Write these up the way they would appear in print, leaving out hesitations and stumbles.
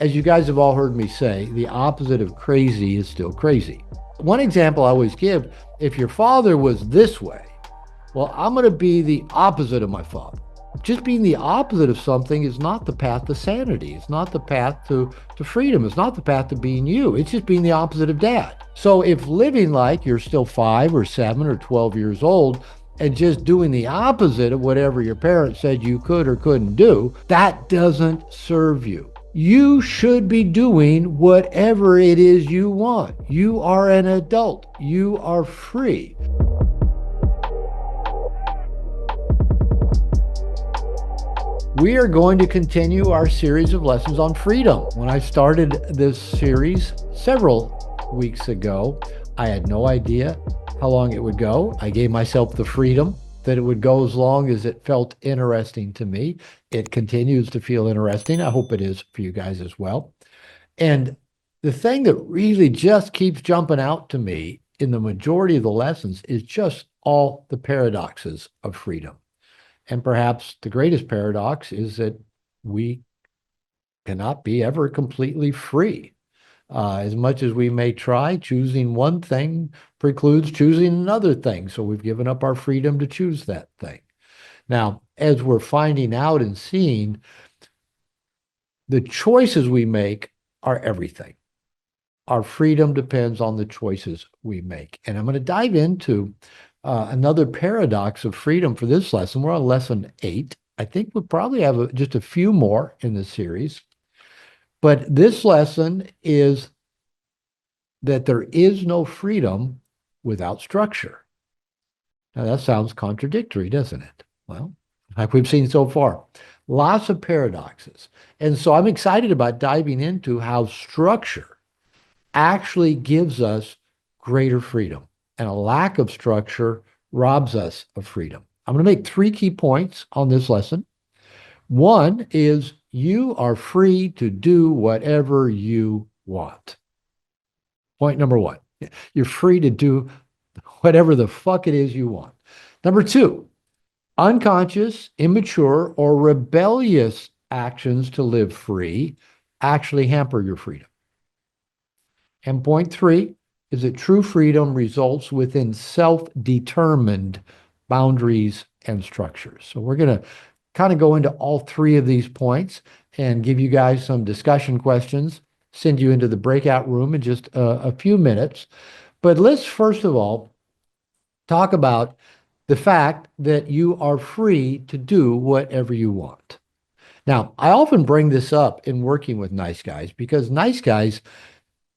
As you guys have all heard me say, the opposite of crazy is still crazy. One example I always give, if your father was this way, well, I'm going to be the opposite of my father. Just being the opposite of something is not the path to sanity. It's not the path to freedom. It's not the path to being you. It's just being the opposite of dad. So if living like you're still 5 or 7 or 12 years old and just doing the opposite of whatever your parents said you could or couldn't do, that doesn't serve you. You should be doing whatever it is you want. You are an adult. You are free. We are going to continue our series of lessons on freedom. When I started this series several weeks ago, I had no idea how long it would go. I gave myself the freedom that it would go as long as it felt interesting to me. It continues to feel interesting. I hope it is for you guys as well. And the thing that really just keeps jumping out to me in the majority of the lessons is just all the paradoxes of freedom. And perhaps the greatest paradox is that we cannot be ever completely free. As much as we may try, choosing one thing precludes choosing another thing. So we've given up our freedom to choose that thing. Now, as we're finding out and seeing, the choices we make are everything. Our freedom depends on the choices we make. And I'm going to dive into another paradox of freedom for this lesson. We're on lesson 8. I think we'll probably have just a few more in the series. But this lesson is that there is no freedom without structure. Now, that sounds contradictory, doesn't it? Well, like we've seen so far, lots of paradoxes. And so I'm excited about diving into how structure actually gives us greater freedom, and a lack of structure robs us of freedom. I'm going to make 3 key points on this lesson. One is you are free to do whatever you want. Point number 1, you're free to do whatever the fuck it is you want. Number 2, unconscious, immature, or rebellious actions to live free actually hamper your freedom. And point 3 is that true freedom results within self-determined boundaries and structures. So we're going to kind of go into all 3 of these points and give you guys some discussion questions, send you into the breakout room in just a few minutes. But let's first of all talk about the fact that you are free to do whatever you want. Now, I often bring this up in working with nice guys because nice guys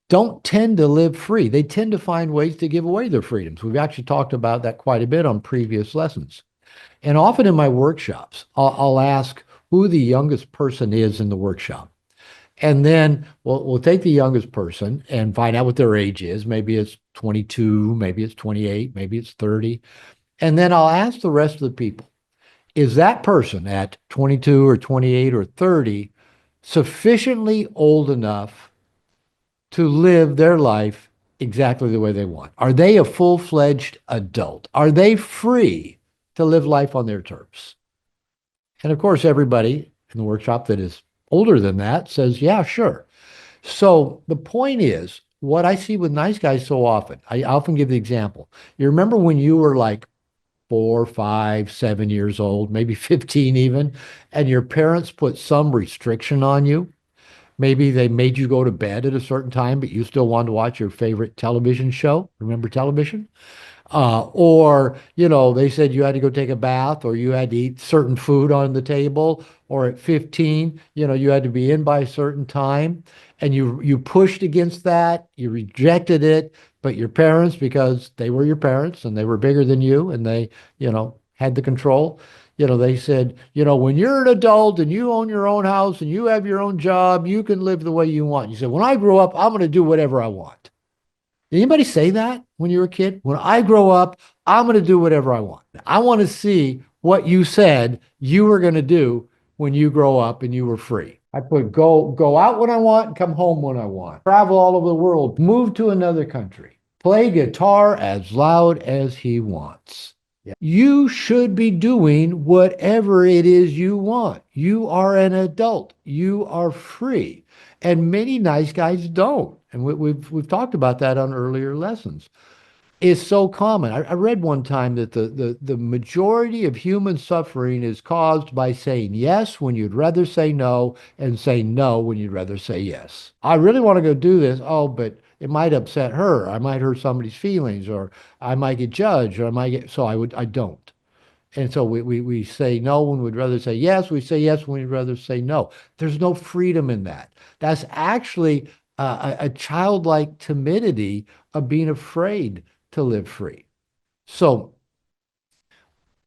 don't tend to live free. They tend to find ways to give away their freedoms. We've actually talked about that quite a bit on previous lessons. And often in my workshops, I'll ask who the youngest person is in the workshop. And then we'll take the youngest person and find out what their age is. Maybe it's 22, maybe it's 28, maybe it's 30. And then I'll ask the rest of the people, is that person at 22 or 28 or 30 sufficiently old enough to live their life exactly the way they want? Are they a full-fledged adult? Are they free to live life on their terms? And of course, everybody in the workshop that is older than that says, yeah, sure. So the point is, what I see with nice guys so often, I often give the example. You remember when you were like 4, 5, 7 years old, maybe 15 even, and your parents put some restriction on you? Maybe they made you go to bed at a certain time, but you still wanted to watch your favorite television show. Remember television? Or, they said you had to go take a bath or you had to eat certain food on the table, or at 15, you had to be in by a certain time, and you pushed against that, you rejected it, but your parents, because they were your parents and they were bigger than you and they, had the control, they said, when you're an adult and you own your own house and you have your own job, you can live the way you want. You said, when I grow up, I'm going to do whatever I want. Did anybody say that when you were a kid? When I grow up, I'm going to do whatever I want. I want to see what you said you were going to do when you grow up and you were free. I put go out when I want and come home when I want. Travel all over the world, move to another country, play guitar as loud as he wants. Yeah. You should be doing whatever it is you want. You are an adult. You are free. And many nice guys don't. And we've talked about that on earlier lessons. It's so common. I read one time that the majority of human suffering is caused by saying yes when you'd rather say no and saying no when you'd rather say yes. I really want to go do this. Oh, but it might upset her. I might hurt somebody's feelings, or I might get judged, or I might get, so I don't. And so we say no when we'd rather say yes. We say yes when we'd rather say no. There's no freedom in that. That's actually a childlike timidity of being afraid to live free. So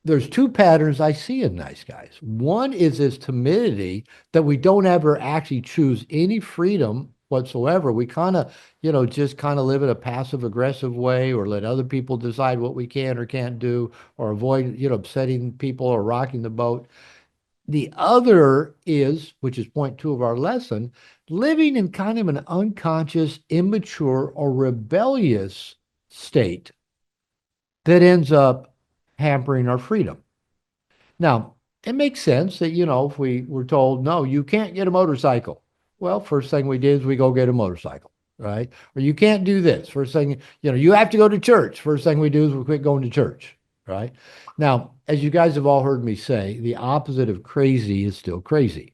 there's two patterns I see in nice guys. One is this timidity that we don't ever actually choose any freedom whatsoever. We kind of, just kind of live in a passive aggressive way, or let other people decide what we can or can't do, or avoid, upsetting people or rocking the boat. The other is, which is point two of our lesson, living in kind of an unconscious, immature, or rebellious state that ends up hampering our freedom. Now, it makes sense that, if we were told, no, you can't get a motorcycle. Well, first thing we did is we go get a motorcycle, right? Or you can't do this. First thing, you have to go to church. First thing we do is we quit going to church, right? Now, as you guys have all heard me say, the opposite of crazy is still crazy.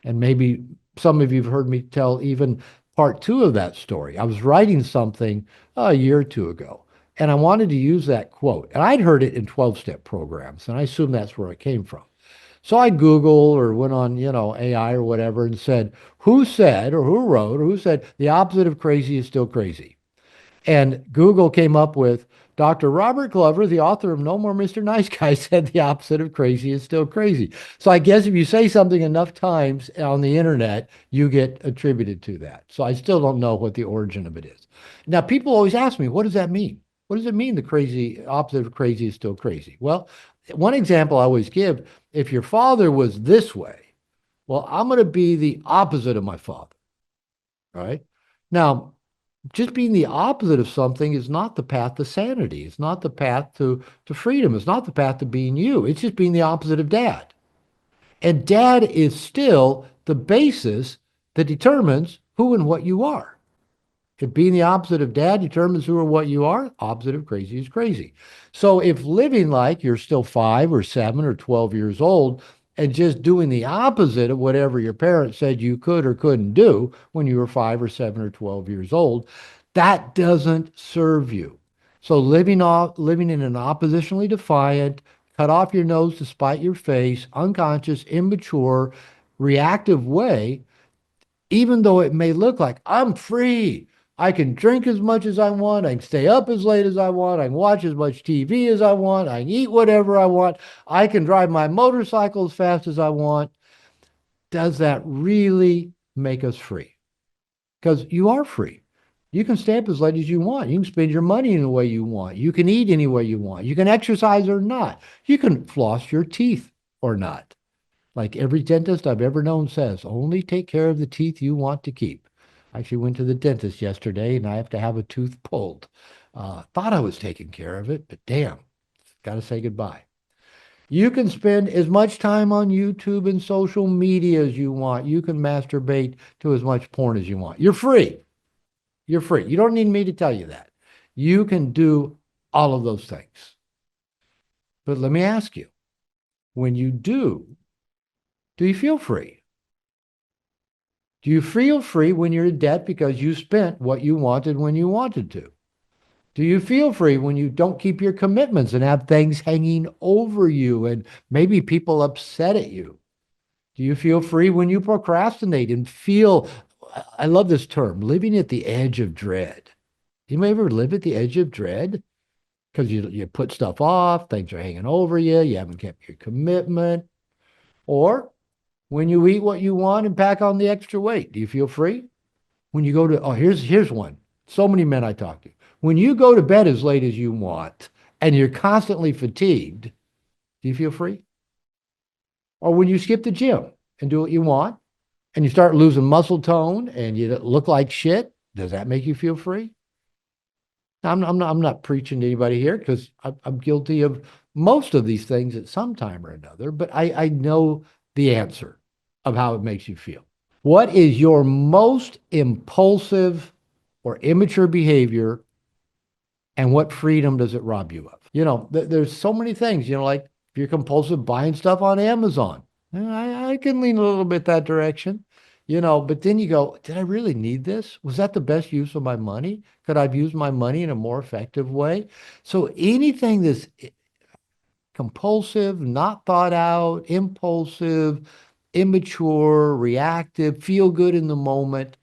And maybe some of you have heard me tell even part two of that story. I was writing something a year or two ago, and I wanted to use that quote. And I'd heard it in 12-step programs, and I assume that's where it came from. So I Googled or went on, AI or whatever, and said, who said or who wrote or who said the opposite of crazy is still crazy? And Google came up with Dr. Robert Glover, the author of No More Mr. Nice Guy, said the opposite of crazy is still crazy. So I guess if you say something enough times on the internet, you get attributed to that. So I still don't know what the origin of it is. Now, people always ask me, what does that mean? What does it mean the crazy opposite of crazy is still crazy? Well, one example I always give, if your father was this way, well, I'm going to be the opposite of my father, right? Now, just being the opposite of something is not the path to sanity. It's not the path to freedom. It's not the path to being you. It's just being the opposite of dad. And dad is still the basis that determines who and what you are. If being the opposite of dad determines who or what you are, opposite of crazy is crazy. So if living like you're still 5 or 7 or 12 years old and just doing the opposite of whatever your parents said you could or couldn't do when you were 5 or 7 or 12 years old, that doesn't serve you. So living in an oppositionally defiant, cut off your nose to spite your face, unconscious, immature, reactive way, even though it may look like I'm free. I can drink as much as I want. I can stay up as late as I want. I can watch as much TV as I want. I can eat whatever I want. I can drive my motorcycle as fast as I want. Does that really make us free? Because you are free. You can stay up as late as you want. You can spend your money in the way you want. You can eat any way you want. You can exercise or not. You can floss your teeth or not. Like every dentist I've ever known says, only take care of the teeth you want to keep. I actually went to the dentist yesterday and I have to have a tooth pulled. Thought I was taking care of it, but damn, got to say goodbye. You can spend as much time on YouTube and social media as you want. You can masturbate to as much porn as you want. You're free. You're free. You don't need me to tell you that. You can do all of those things. But let me ask you, when you do you feel free? Do you feel free when you're in debt because you spent what you wanted when you wanted to? Do you feel free when you don't keep your commitments and have things hanging over you and maybe people upset at you? Do you feel free when you procrastinate and feel, I love this term, living at the edge of dread? You may ever live at the edge of dread because you put stuff off, things are hanging over you, you haven't kept your commitment, or when you eat what you want and pack on the extra weight, do you feel free? When you go to, oh, here's one. So many men I talk to. When you go to bed as late as you want and you're constantly fatigued, do you feel free? Or when you skip the gym and do what you want and you start losing muscle tone and you look like shit, does that make you feel free? Now, I'm not preaching to anybody here because I'm guilty of most of these things at some time or another, but I know the answer of how it makes you feel. What is your most impulsive or immature behavior, and what freedom does it rob you of? There's so many things, like if you're compulsive buying stuff on Amazon, I can lean a little bit that direction, but then you go, did I really need this? Was that the best use of my money? Could I have used my money in a more effective way? So anything that's compulsive, not thought out, impulsive, immature, reactive, feel good in the moment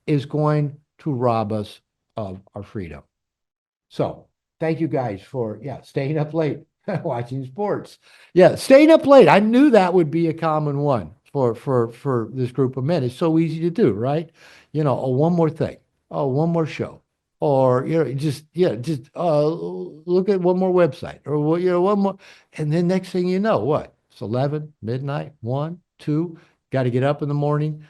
is going to rob us of our freedom. So thank you guys for, yeah, staying up late, watching sports. Yeah, staying up late. I knew that would be a common one for this group of men. It's so easy to do, right? Oh, one more thing. Oh, one more show. Or, just look at one more website or, one more. And then next thing you know, what? It's 11, midnight, 1, 2, got to get up in the morning,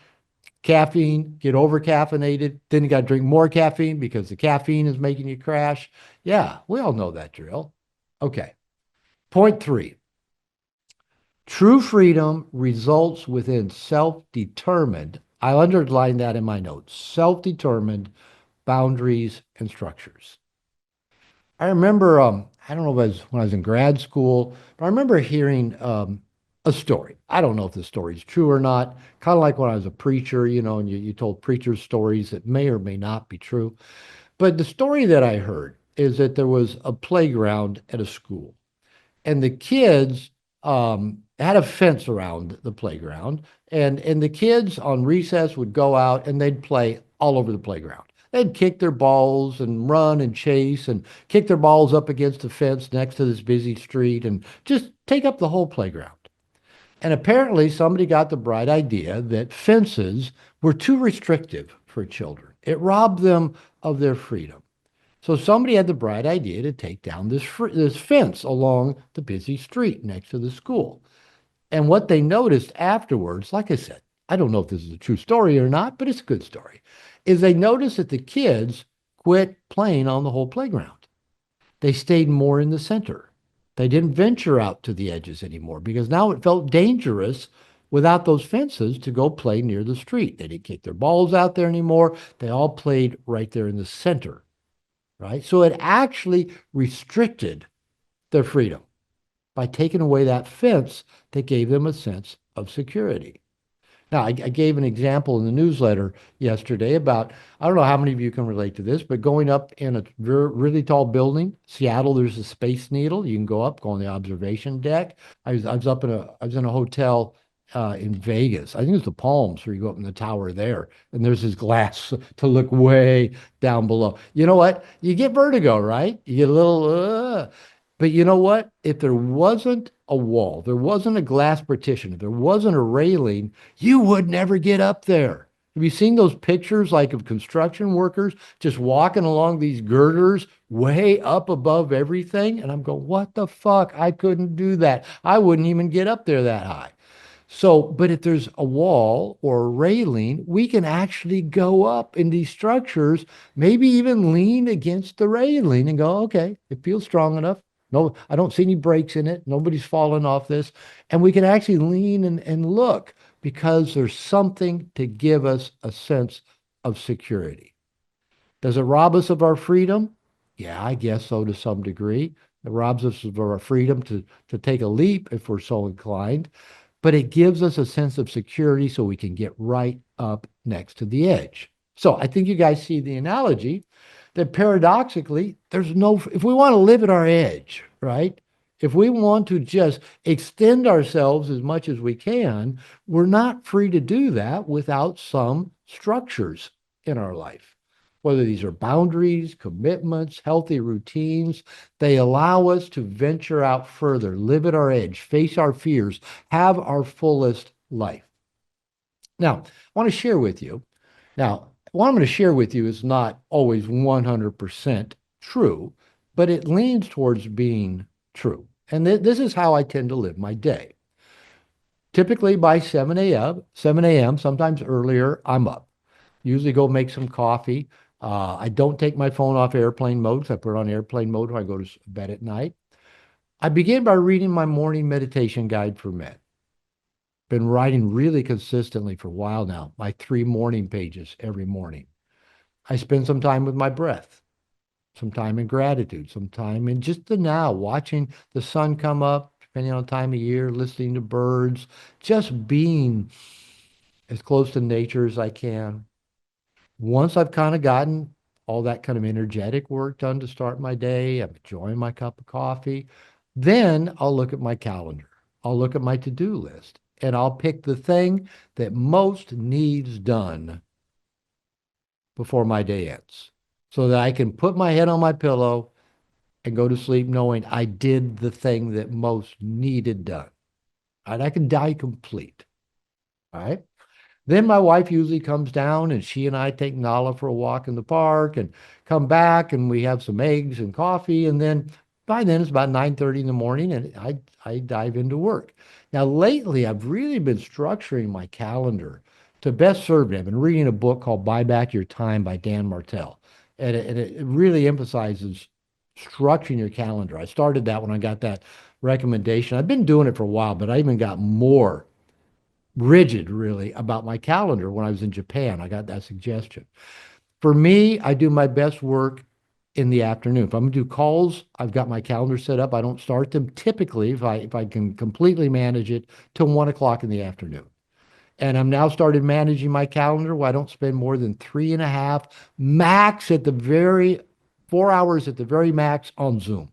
caffeine, get over caffeinated, then you got to drink more caffeine because the caffeine is making you crash. Yeah, we all know that drill. Okay. Point three, true freedom results within self-determined, I underlined that in my notes, self-determined boundaries and structures. I remember, I don't know if it was when I was in grad school, but I remember hearing a story. I don't know if the story is true or not. Kind of like when I was a preacher, and you told preachers stories that may or may not be true. But the story that I heard is that there was a playground at a school, and the kids had a fence around the playground, and the kids on recess would go out and they'd play all over the playground. They'd kick their balls and run and chase and kick their balls up against the fence next to this busy street and just take up the whole playground. And apparently, somebody got the bright idea that fences were too restrictive for children. It robbed them of their freedom. So somebody had the bright idea to take down this fence along the busy street next to the school. And what they noticed afterwards, like I said, I don't know if this is a true story or not, but it's a good story, is they noticed that the kids quit playing on the whole playground. They stayed more in the center. They didn't venture out to the edges anymore because now it felt dangerous without those fences to go play near the street. They didn't kick their balls out there anymore. They all played right there in the center, right? So it actually restricted their freedom by taking away that fence that gave them a sense of security. Now, I gave an example in the newsletter yesterday about, I don't know how many of you can relate to this, but going up in a really tall building, Seattle, there's a Space Needle. You can go up, go on the observation deck. I was in a hotel in Vegas. I think it's the Palms where you go up in the tower there, and there's this glass to look way down below. You know what? You get vertigo, right? You get a little, but you know what? If there wasn't a wall, there wasn't a glass partition, if there wasn't a railing, you would never get up there. Have you seen those pictures like of construction workers just walking along these girders way up above everything? And I'm going, what the fuck? I couldn't do that. I wouldn't even get up there that high. So, but if there's a wall or a railing, we can actually go up in these structures, maybe even lean against the railing and go, okay, it feels strong enough. No, I don't see any breaks in it. Nobody's fallen off this. And we can actually lean and look because there's something to give us a sense of security. Does it rob us of our freedom? Yeah, I guess so to some degree. It robs us of our freedom to take a leap if we're so inclined, but it gives us a sense of security so we can get right up next to the edge. So I think you guys see the analogy that paradoxically, if we want to live at our edge, right? If we want to just extend ourselves as much as we can, we're not free to do that without some structures in our life. Whether these are boundaries, commitments, healthy routines, they allow us to venture out further, live at our edge, face our fears, have our fullest life. Now, I want to share with you. Now, what I'm going to share with you is not always 100% true, but it leans towards being true. And this is how I tend to live my day. Typically by 7 a.m., sometimes earlier, I'm up. Usually go make some coffee. I don't take my phone off airplane mode because I put it on airplane mode when I go to bed at night. I begin by reading my morning meditation guide for men. Been writing really consistently for a while now, my 3 morning pages every morning. I spend some time with my breath, some time in gratitude, some time in just the now, watching the sun come up, depending on the time of year, listening to birds, just being as close to nature as I can. Once I've kind of gotten all that kind of energetic work done to start my day, I'm enjoying my cup of coffee, then I'll look at my calendar. I'll look at my to-do list and I'll pick the thing that most needs done before my day ends so that I can put my head on my pillow and go to sleep knowing I did the thing that most needed done. And I can die complete. All right. Then my wife usually comes down and she and I take Nala for a walk in the park and come back and we have some eggs and coffee. And then by then it's about 9:30 in the morning and I dive into work. Now lately I've really been structuring my calendar to best serve me. I've been reading a book called Buy Back Your Time by Dan Martell. And it really emphasizes structuring your calendar. I started that when I got that recommendation. I've been doing it for a while, but I even got more rigid really about my calendar when I was in Japan. I got that suggestion. For me, I do my best work in the afternoon. If I'm gonna do calls, I've got my calendar set up. I don't start them typically if I can completely manage it till 1 o'clock in the afternoon. And I'm now started managing my calendar where I don't spend more than 3.5 max at the very 4 hours at the very max on Zoom.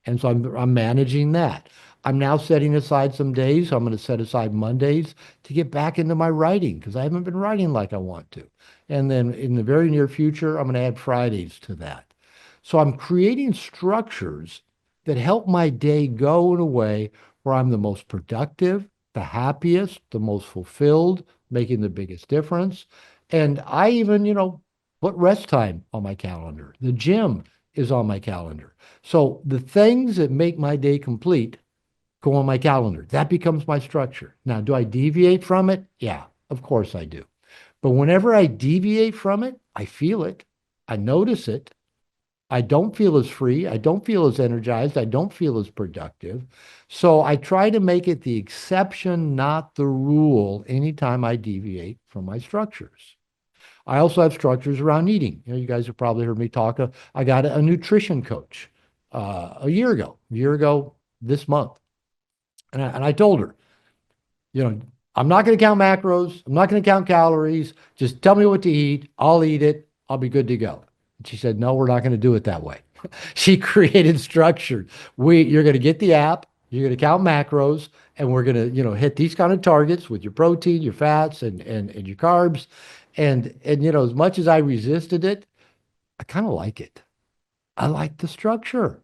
And so I'm managing that. I'm now setting aside some days. I'm going to set aside Mondays to get back into my writing because I haven't been writing like I want to. And then in the very near future, I'm going to add Fridays to that. So I'm creating structures that help my day go in a way where I'm the most productive, the happiest, the most fulfilled, making the biggest difference. And I even, put rest time on my calendar. The gym is on my calendar. So the things that make my day complete go on my calendar. That becomes my structure. Now, do I deviate from it? Yeah, of course I do. But whenever I deviate from it, I feel it. I notice it. I don't feel as free. I don't feel as energized. I don't feel as productive. So I try to make it the exception, not the rule, anytime I deviate from my structures. I also have structures around eating. You guys have probably heard me talk. I got a nutrition coach a year ago this month. And I told her, you know, I'm not going to count macros. I'm not going to count calories. Just tell me what to eat. I'll eat it. I'll be good to go. And she said, no, we're not going to do it that way. She created structure. You're going to get the app. You're going to count macros, and we're going to, hit these kind of targets with your protein, your fats, and your carbs. And as much as I resisted it, I kind of like it. I like the structure.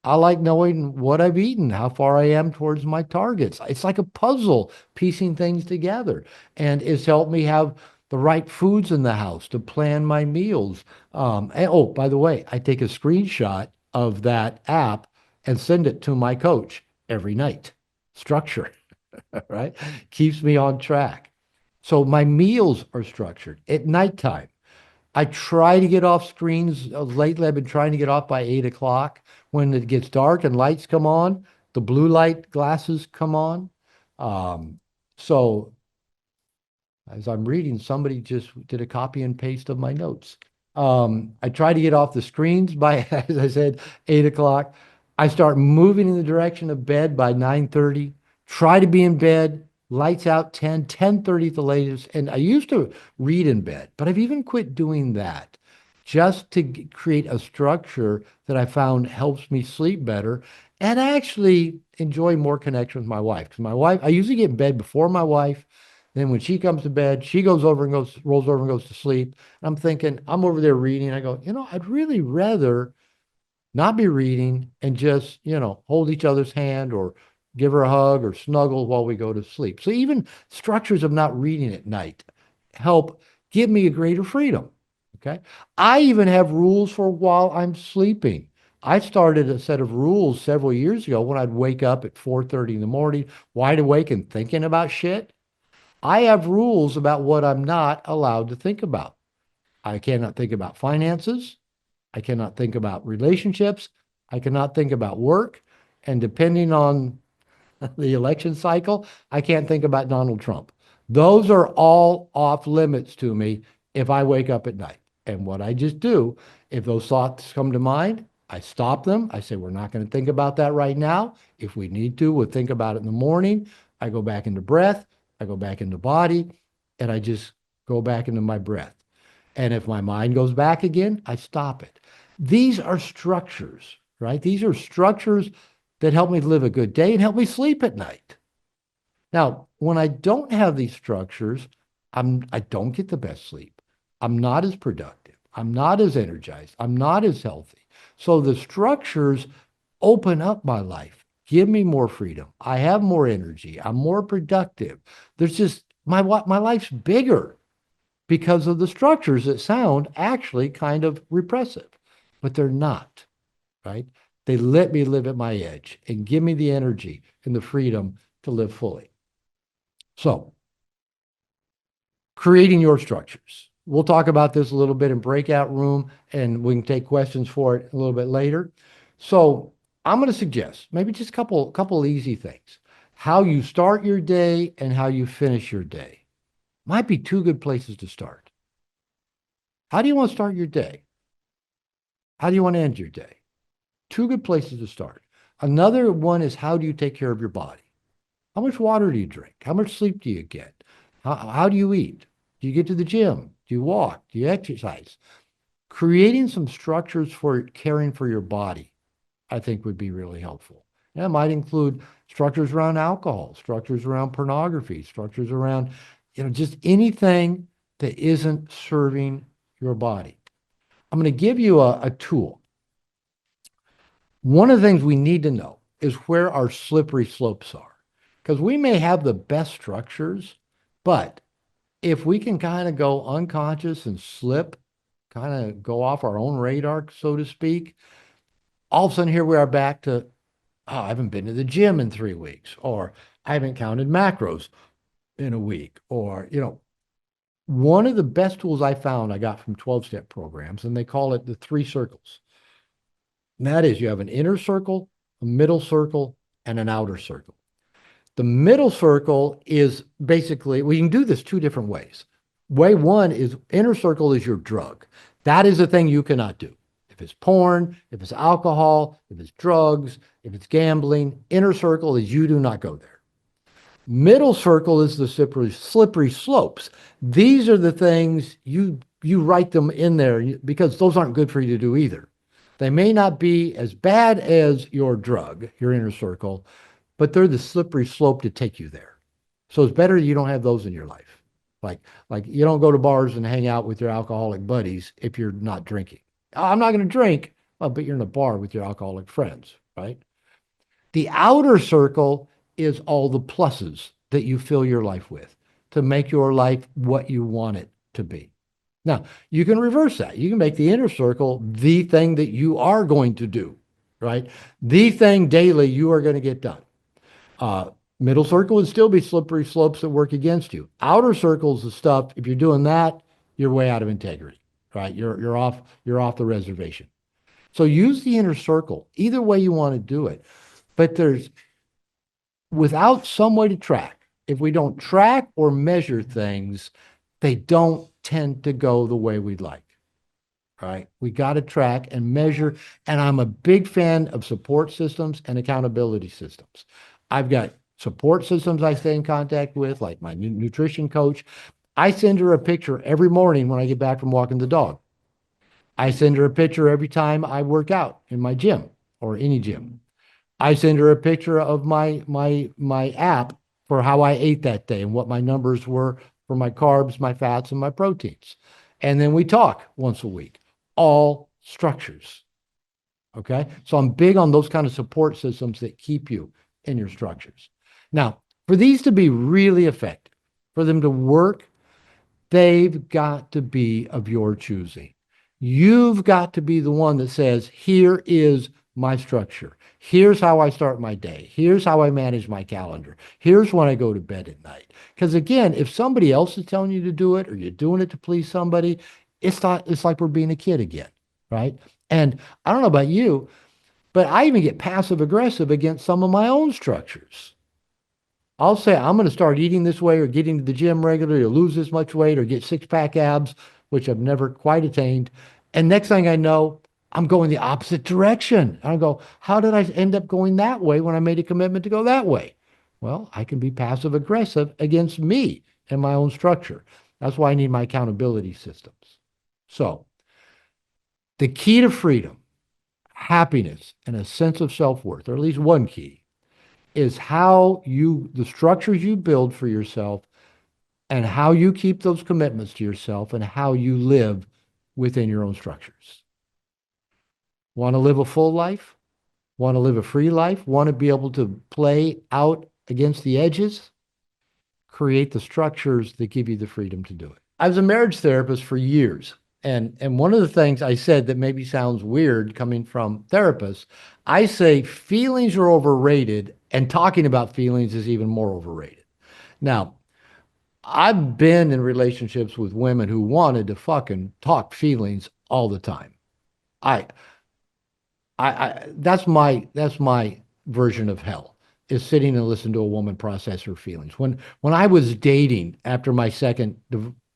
I like knowing what I've eaten, how far I am towards my targets. It's like a puzzle, piecing things together. And it's helped me have the right foods in the house to plan my meals. And, oh, by the way, I take a screenshot of that app and send it to my coach every night. Structure, right? Keeps me on track. So my meals are structured at nighttime. I try to get off screens. Lately, I've been trying to get off by 8 o'clock. When it gets dark and lights come on, the blue light glasses come on. Um, so as I'm reading, somebody just did a copy and paste of my notes. I try to get off the screens by, as I said, 8 o'clock. I start moving in the direction of bed by 9:30. Try to be in bed, lights out 10:30 at the latest. And I used to read in bed, but I've even quit doing that just to create a structure that I found helps me sleep better and actually enjoy more connection with my wife. Because my wife, I usually get in bed before my wife. Then when she comes to bed, she rolls over and goes to sleep. I'm thinking, I'm over there reading. I go, I'd really rather not be reading and just, hold each other's hand or give her a hug or snuggle while we go to sleep. So even structures of not reading at night help give me a greater freedom. Okay. I even have rules for while I'm sleeping. I started a set of rules several years ago when I'd wake up at 4:30 in the morning, wide awake and thinking about shit. I have rules about what I'm not allowed to think about. I cannot think about finances. I cannot think about relationships. I cannot think about work. And depending on the election cycle, I can't think about Donald Trump. Those are all off limits to me if I wake up at night. And what I just do, if those thoughts come to mind, I stop them. I say, we're not going to think about that right now. If we need to, we'll think about it in the morning. I go back into breath, I go back into body, and I just go back into my breath. And if my mind goes back again, I stop it. These are structures, right? These are structures that help me live a good day and help me sleep at night. Now, when I don't have these structures, I don't get the best sleep. I'm not as productive. I'm not as energized. I'm not as healthy. So the structures open up my life, give me more freedom. I have more energy. I'm more productive. There's just my life's bigger because of the structures that sound actually kind of repressive, but they're not, right? They let me live at my edge and give me the energy and the freedom to live fully. So, creating your structures. We'll talk about this a little bit in breakout room, and we can take questions for it a little bit later. So, I'm going to suggest maybe just a couple easy things. How you start your day and how you finish your day might be two good places to start. How do you want to start your day? How do you want to end your day? Two good places to start. Another one is, how do you take care of your body? How much water do you drink? How much sleep do you get? How do you eat? Do you get to the gym? Do you walk? Do you exercise? Creating some structures for caring for your body, I think, would be really helpful. That might include structures around alcohol, structures around pornography, structures around, just anything that isn't serving your body. I'm going to give you a tool. One of the things we need to know is where our slippery slopes are. Because we may have the best structures, but if we can kind of go unconscious and slip, kind of go off our own radar, so to speak, all of a sudden here we are back to, oh, I haven't been to the gym in 3 weeks, or I haven't counted macros in a week, or, one of the best tools I found I got from 12-step programs, and they call it the 3 circles. And that is, you have an inner circle, a middle circle, and an outer circle. The middle circle is basically, we can do this two different ways. Way one is, inner circle is your drug. That is the thing you cannot do. If it's porn, if it's alcohol, if it's drugs, if it's gambling, inner circle is, you do not go there. Middle circle is the slippery slopes. These are the things you write them in there because those aren't good for you to do either. They may not be as bad as your drug, your inner circle, but they're the slippery slope to take you there. So it's better you don't have those in your life. Like you don't go to bars and hang out with your alcoholic buddies if you're not drinking. "Oh, I'm not going to drink," well, but you're in a bar with your alcoholic friends, right? The outer circle is all the pluses that you fill your life with to make your life what you want it to be. Now, you can reverse that. You can make the inner circle the thing that you are going to do, right? The thing daily you are going to get done. Middle circle would still be slippery slopes that work against you. Outer circles of stuff, if you're doing that, you're way out of integrity, right? You're off the reservation. So use the inner circle, either way you want to do it. But without some way to track, if we don't track or measure things, they don't tend to go the way we'd like, right? We got to track and measure. And I'm a big fan of support systems and accountability systems. I've got support systems I stay in contact with, like my nutrition coach. I send her a picture every morning when I get back from walking the dog. I send her a picture every time I work out in my gym or any gym. I send her a picture of my app for how I ate that day and what my numbers were for my carbs, my fats, and my proteins. And then we talk once a week, all structures. Okay. So I'm big on those kind of support systems that keep you in your structures. Now, for these to be really effective, for them to work, they've got to be of your choosing. You've got to be the one that says, here is my structure. Here's how I start my day. Here's how I manage my calendar. Here's when I go to bed at night. Because again, if somebody else is telling you to do it or you're doing it to please somebody, it's like we're being a kid again, right? And I don't know about you, but I even get passive aggressive against some of my own structures. I'll say I'm going to start eating this way or getting to the gym regularly or lose this much weight or get six pack abs, which I've never quite attained. And next thing I know, I'm going the opposite direction. And I go, how did I end up going that way when I made a commitment to go that way? Well, I can be passive aggressive against me and my own structure. That's why I need my accountability systems. So, the key to freedom, happiness, and a sense of self worth, or at least one key, is the structures you build for yourself and how you keep those commitments to yourself and how you live within your own structures. Want to live a full life? Want to live a free life? Want to be able to play out against the edges? Create the structures that give you the freedom to do it. I was a marriage therapist for years. And one of the things I said that maybe sounds weird coming from therapists, I say feelings are overrated and talking about feelings is even more overrated. Now, I've been in relationships with women who wanted to fucking talk feelings all the time. I that's my version of hell is sitting and listening to a woman process her feelings. When I was dating after my second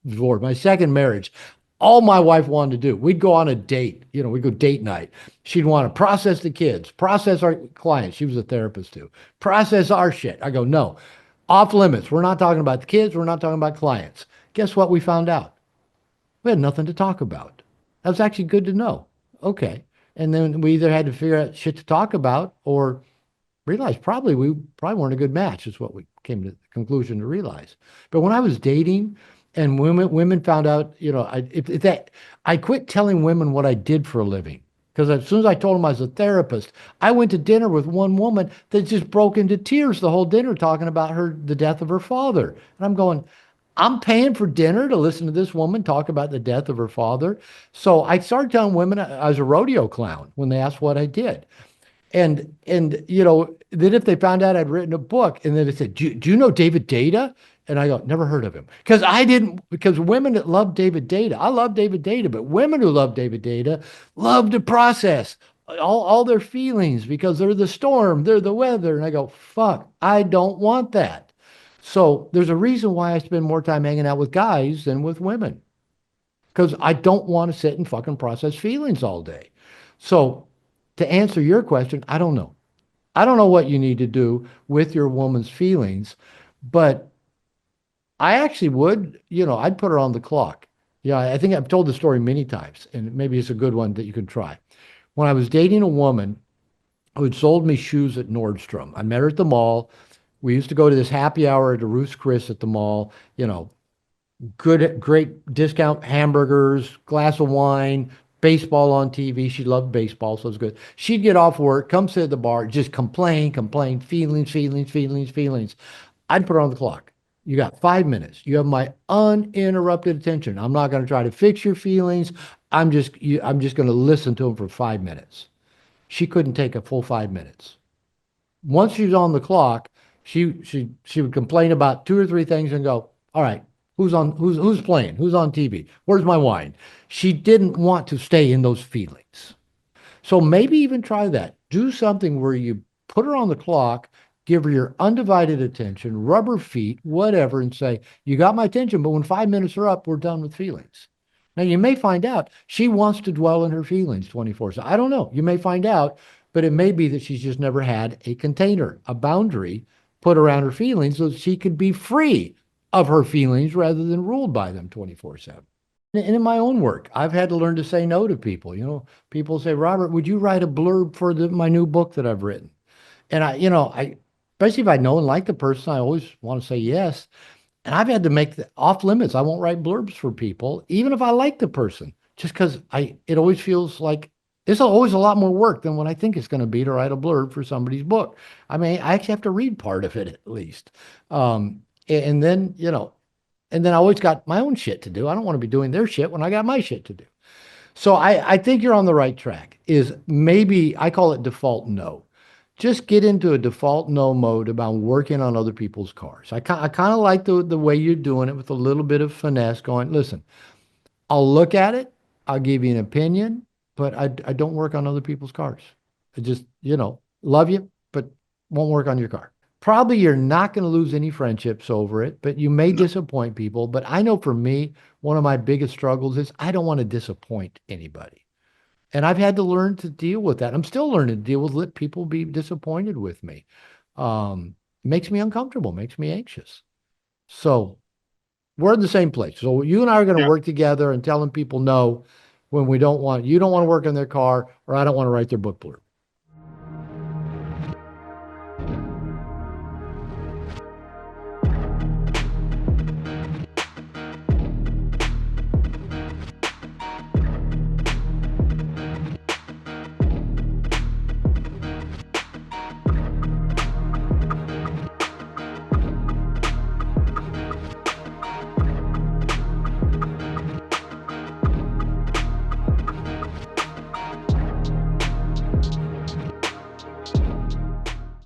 divorce, my second marriage, all my wife wanted to do, we'd go on a date, we'd go date night. She'd want to process the kids, process our clients. She was a therapist too. Process our shit. I go, no, off limits. We're not talking about the kids. We're not talking about clients. Guess what we found out? We had nothing to talk about. That was actually good to know. Okay. And then we either had to figure out shit to talk about or realize we probably weren't a good match, is what we came to the conclusion to realize. But when I was dating and women found out, if that I quit telling women what I did for a living. Because as soon as I told them I was a therapist, I went to dinner with one woman that just broke into tears the whole dinner talking about the death of her father. And I'm going, I'm paying for dinner to listen to this woman talk about the death of her father. So I started telling women I was a rodeo clown when they asked what I did. And then if they found out I'd written a book and then they said, do you know David Data? And I go, never heard of him. Because women that love David Data, I love David Data, but women who love David Data love to process all their feelings because they're the storm, they're the weather. And I go, fuck, I don't want that. So there's a reason why I spend more time hanging out with guys than with women because I don't want to sit and fucking process feelings all day. So to answer your question, I don't know. I don't know what you need to do with your woman's feelings, but I actually I'd put her on the clock. Yeah, I think I've told the story many times, and maybe it's a good one that you can try. When I was dating a woman who had sold me shoes at Nordstrom, I met her at the mall. We used to go to this happy hour at a Ruth's Chris at the mall, good, great discount hamburgers, glass of wine, baseball on TV. She loved baseball, so it was good. She'd get off work, come sit at the bar, just complain, feelings, feelings, feelings, feelings. I'd put her on the clock. You got 5 minutes. You have my uninterrupted attention. I'm not going to try to fix your feelings. I'm just going to listen to them for 5 minutes. She couldn't take a full 5 minutes. Once she's on the clock, she would complain about two or three things and go, all right, who's playing? Who's on TV? Where's my wine? She didn't want to stay in those feelings. So maybe even try that. Do something where you put her on the clock, give her your undivided attention, rub her feet, whatever, and say, you got my attention, but when 5 minutes are up, we're done with feelings. Now, you may find out she wants to dwell in her feelings 24. So I don't know. You may find out, but it may be that she's just never had a container, a boundary put around her feelings so that she could be free of her feelings rather than ruled by them 24/7. And in my own work, I've had to learn to say no to people. People say, Robert, would you write a blurb for my new book that I've written? And especially if I know and like the person, I always want to say yes. And I've had to make the off limits. I won't write blurbs for people, even if I like the person, just because it always feels like it's always a lot more work than what I think it's going to be to write a blurb for somebody's book. I mean, I actually have to read part of it at least. And then, I always got my own shit to do. I don't want to be doing their shit when I got my shit to do. So I think you're on the right track. Is maybe I call it default no. Just get into a default no mode about working on other people's cars. I kind of like the way you're doing it with a little bit of finesse going, listen, I'll look at it, I'll give you an opinion, but I don't work on other people's cars. I just, love you, but won't work on your car. Probably you're not going to lose any friendships over it, but you may No. disappoint people. But I know for me, one of my biggest struggles is I don't want to disappoint anybody. And I've had to learn to deal with that. I'm still learning to deal with let people be disappointed with me. Makes me uncomfortable, makes me anxious. So we're in the same place. So you and I are going to Yeah. work together and telling people no when we don't want, you don't want to work in their car, or I don't want to write their book blurb.